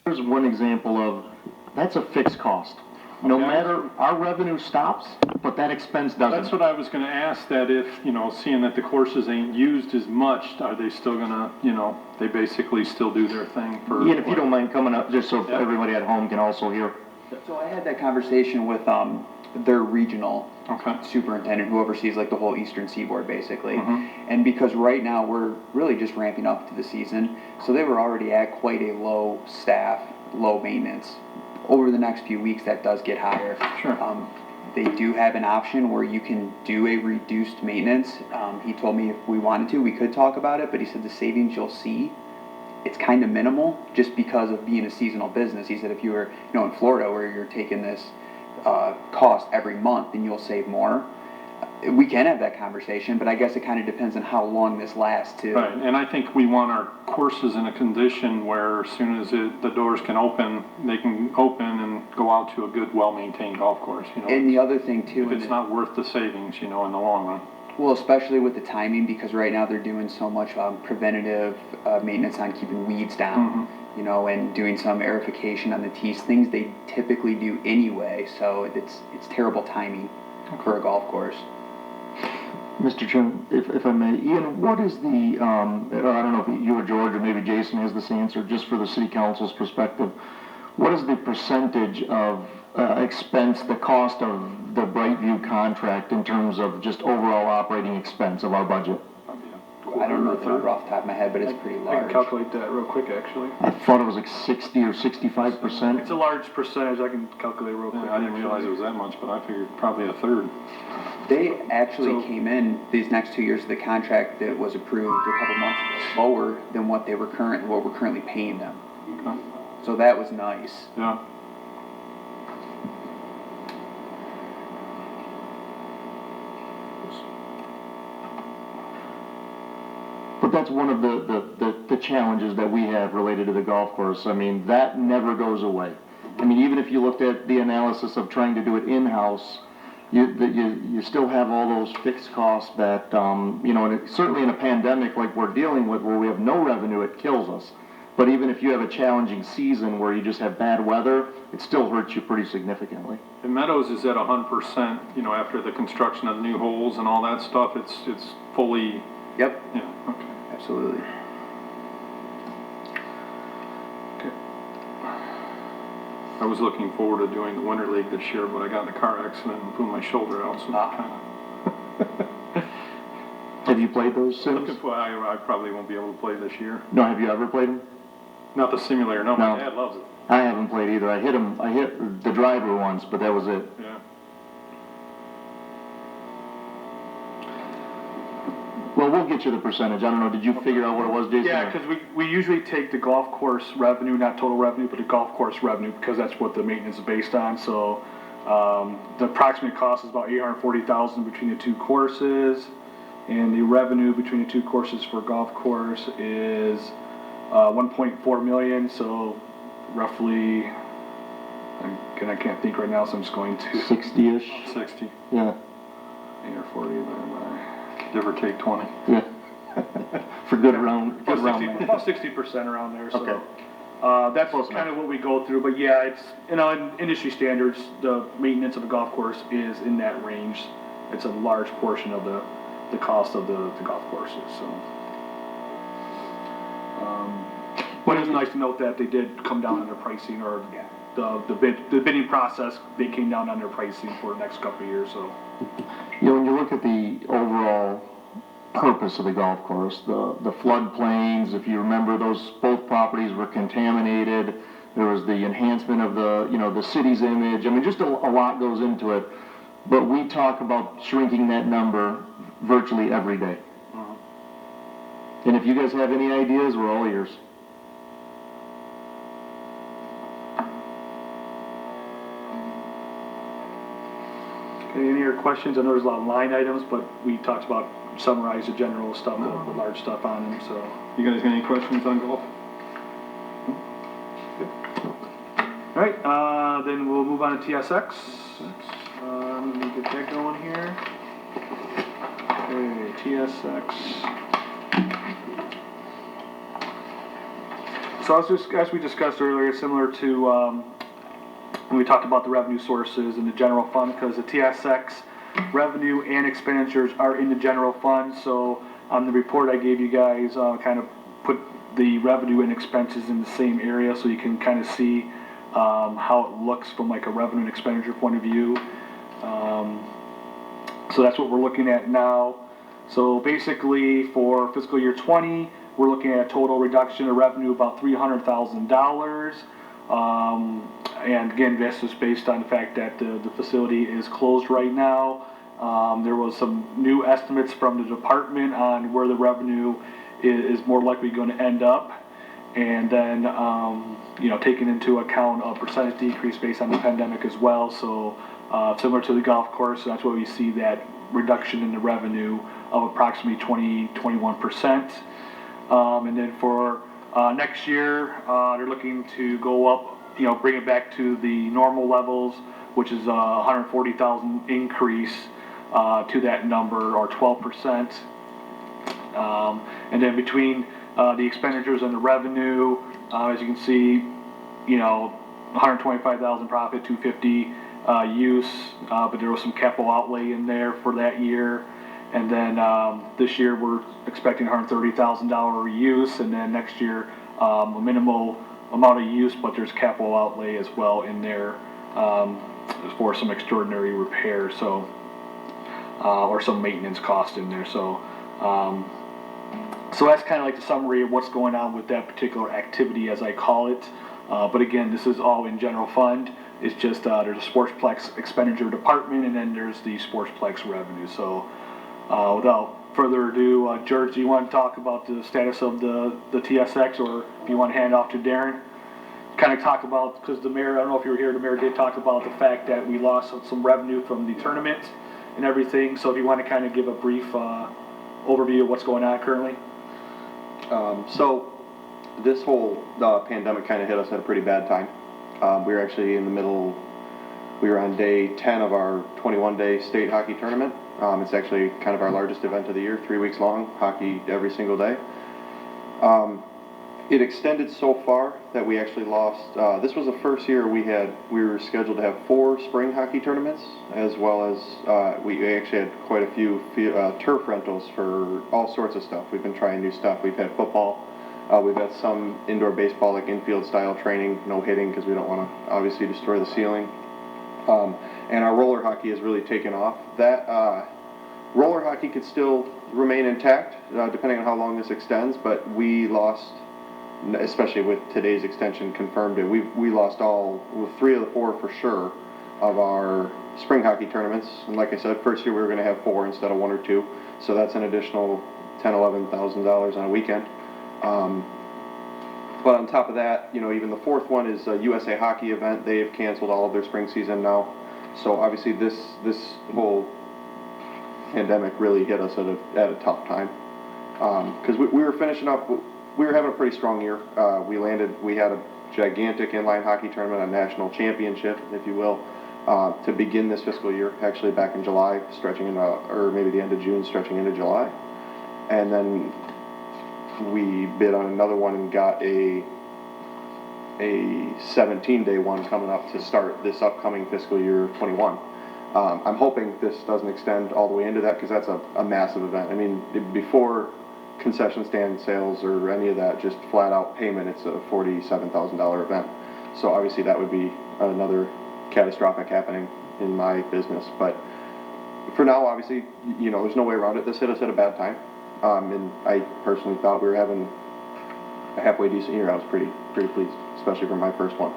Here's one example of, that's a fixed cost. No Okay. matter, our revenue stops, but that expense doesn't. That's what I was gonna ask, that if, seeing that the courses ain't used as much, are they still gonna, they basically still do their thing for? Ian, if you don't mind coming up, just so Yeah. everybody at home can also hear. So I had that conversation with their regional Okay. superintendent who oversees like the whole eastern seaboard basically. Mhm. And because right now we're really just ramping up to the season, so they were already at quite a low staff, low maintenance. Over the next few weeks that does get higher. Sure. They do have an option where you can do a reduced maintenance. He told me if we wanted to, we could talk about it, but he said the savings you'll see, it's kind of minimal just because of being a seasonal business. He said if you were, in Florida where you're taking this cost every month, then you'll save more. We can have that conversation, but I guess it kind of depends on how long this lasts too. Right, and I think we want our courses in a condition where as soon as the doors can open, they can open and go out to a good, well-maintained golf course, And the other thing too, If it's not worth the savings, in the long run. well, especially with the timing, because right now they're doing so much preventative maintenance on keeping weeds down, and doing some aerification on the tees, things they typically do anyway. So it's terrible timing for a golf course. Mr. Chairman, if I may, Ian, what is the, or I don't know if you or George or maybe Jason has this answer, just for the city council's perspective, what is the percentage of expense, the cost of the Brightview contract in terms of just overall operating expense of our budget? I don't know the number off the top of my head, but it's pretty I can large. calculate that real quick, actually. I thought it was like 60 or 65%. It's a large percentage, I can calculate real quick. Yeah, I didn't realize it was that much, but I figured probably a third. They actually So- came in these next 2 years of the contract that was approved a couple months ago, lower than what we're currently paying them. Okay. So that was nice. Yeah. But that's one of the challenges that we have related to the golf course. I mean, that never goes away. I mean, even if you looked at the analysis of trying to do it in-house, you still have all those fixed costs that, and certainly in a pandemic like we're dealing with where we have no revenue, it kills us. But even if you have a challenging season where you just have bad weather, it still hurts you pretty significantly. And Meadows is at 100%, after the construction of the new holes and all that stuff, it's fully, Yep, yeah, okay. absolutely. I was looking forward to doing the Winter League this year, but I got in a car accident and blew my shoulder out, so kinda. Have you played those sims? Looking for, I probably won't be able to play this year. No, have you ever played them? Not the simulator, no, my No. dad loves it, I haven't played either. I hit the driver once, but that was it. yeah. Well, we'll get you the percentage. I don't know, did you figure out what it was, Jason? Yeah, because we usually take the golf course revenue, not total revenue, but the golf course revenue, because that's what the maintenance is based on. So the approximate cost is about $840,000 between the two courses, and the revenue between the two courses for golf course is 1.4 million. So roughly, I can't think right now, so I'm just going to 60-ish? 60, Yeah, 840 divided by give or take 20. yeah. For good round, good round. about 60% around there. So. Okay. That's Close kind enough. of what we go through, but yeah, it's, in industry standards, the maintenance of a golf course is in that range. It's a large portion of the cost of the golf courses, so. But it's nice to note that they did come down on their pricing, or the bidding process, they came down on their pricing for the next couple of years, so. When you look at the overall purpose of the golf course, the floodplains, if you remember, both properties were contaminated. There was the enhancement of the city's image. I mean, just a lot goes into it. But we talk about shrinking that number virtually every day. And if you guys have any ideas, we're all ears. Okay, any other questions? I know there's a lot of line items, but we talked about, summarize the general stuff, the large stuff on them, so. You guys got any questions on golf? All right, then we'll move on to TSX. Let me get that going here. Okay, TSX. So as we discussed earlier, similar to when we talked about the revenue sources in the general fund, because the TSX revenue and expenditures are in the general fund. So on the report I gave you guys, kind of put the revenue and expenses in the same area, so you can kind of see how it looks from like a revenue and expenditure point of view. So that's what we're looking at now. So basically for fiscal year 20, we're looking at a total reduction of revenue about $300,000. And again, this is based on the fact that the facility is closed right now. There was some new estimates from the department on where the revenue is more likely going to end up. And then, you know, taking into account a percentage decrease based on the pandemic as well. So similar to the golf course, that's why we see that reduction in the revenue of approximately 21%. And then for next year, they're looking to go up, you know, bring it back to the normal levels, which is a $140,000 increase to that number, or 12%. And then between the expenditures and the revenue, as you can see, you know, 125,000 profit, 250 use, but there was some capital outlay in there for that year. And then this year we're expecting $130,000 use, and then next year a minimal amount of use, but there's capital outlay as well in there for some extraordinary repairs, so or some maintenance cost in there. So so that's kind of like the summary of what's going on with that particular activity, as I call it. But again, this is all in general fund. It's just there's a Sportsplex expenditure department, and then there's the Sportsplex revenue. So without further ado, George, do you want to talk about the status of the TSX, or if you want to hand off to Darren? Kind of talk about, because the mayor, I don't know if you were here, the mayor did talk about the fact that we lost some revenue from the tournament and everything. So if you want to kind of give a brief overview of what's going on currently. So this whole pandemic kind of hit us at a pretty bad time. We were actually in the middle, we were on day 10 of our 21-day state hockey tournament. It's actually kind of our largest event of the year, 3 weeks long, hockey every single day. It extended so far that we actually lost, this was the first year we were scheduled to have 4 spring hockey tournaments, as well as we actually had quite a few turf rentals for all sorts of stuff. We've been trying new stuff. We've had football. We've got some indoor baseball, like infield style training, no hitting, because we don't want to obviously destroy the ceiling. And our roller hockey has really taken off. That roller hockey could still remain intact, depending on how long this extends, but we lost, especially with today's extension confirmed it, we lost all, 3 of the 4 for sure, of our spring hockey tournaments. And like I said, first year we were going to have 4 instead of 1 or 2, so that's an additional $10,000–11,000 on a weekend. But on top of that, you know, even the 4th one is a USA Hockey event. They have canceled all of their spring season now. So obviously this whole pandemic really hit us at a tough time. Because we were finishing up, we were having a pretty strong year. We had a gigantic inline hockey tournament, a national championship, if you will, to begin this fiscal year, actually back in July, stretching into, or maybe the end of June, stretching into July. And then we bid on another one and got a 17-day one coming up to start this upcoming fiscal year 21. I'm hoping this doesn't extend all the way into that, because that's a massive event. I mean, before concession stand sales or any of that, just flat out payment, it's a $47,000 event. So obviously that would be another catastrophic happening in my business. But for now, obviously, you know, there's no way around it. This hit us at a bad time. And I personally thought we were having a halfway decent year. I was pretty pleased, especially for my first one.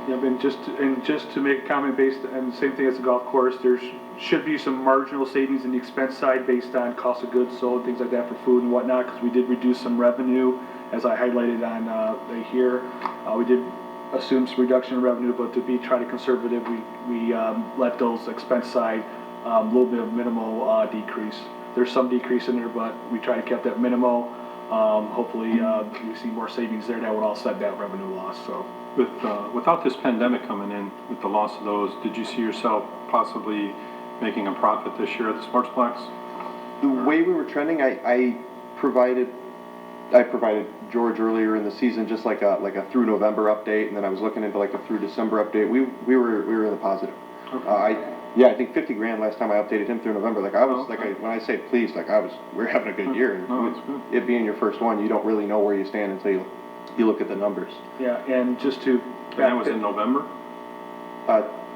Yeah, and just to make a comment based on the same thing as the golf course, there should be some marginal savings in the expense side based on cost of goods sold, things like that for food and whatnot, because we did reduce some revenue, as I highlighted on here. We did assume some reduction in revenue, but to try to conservative, we let those expense side a little bit of minimal decrease. There's some decrease in there, but we try to keep that minimal. Hopefully we see more savings there that would offset that revenue loss. So Without this pandemic coming in, with the loss of those, did you see yourself possibly making a profit this year at the Sportsplex? The way we were trending, I provided George earlier in the season just like a through November update, and then I was looking into like a through December update. We were in the positive. I think 50 grand last time I updated him through November. Like I was when I say pleased, we're having a good year. And No, that's good. it being your first one, you don't really know where you stand until you look at the numbers. Yeah, and just to. And that was in November?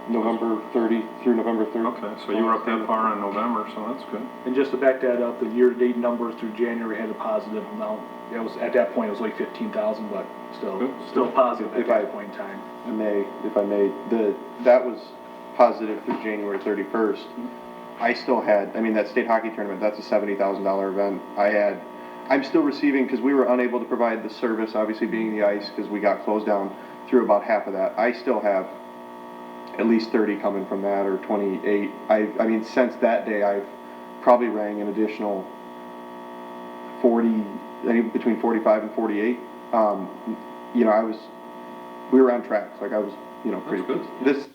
November 30 through November 30. Okay, so you were up that far in November, so that's good. And just to back that up, the year-to-date numbers through January had a positive amount. It was, at that point, it was like 15,000, but Good. still positive at If I- that point in time. If I may, that was positive through January 31st. I still had, that state hockey tournament, that's a $70,000 event. I'm still receiving, because we were unable to provide the service, obviously being the ice, because we got closed down through about half of that. I still have at least 30 coming from that, or 28. Since that day, I've probably rang an additional 40, between 45 and 48. We were on track. Like I was, pretty good. This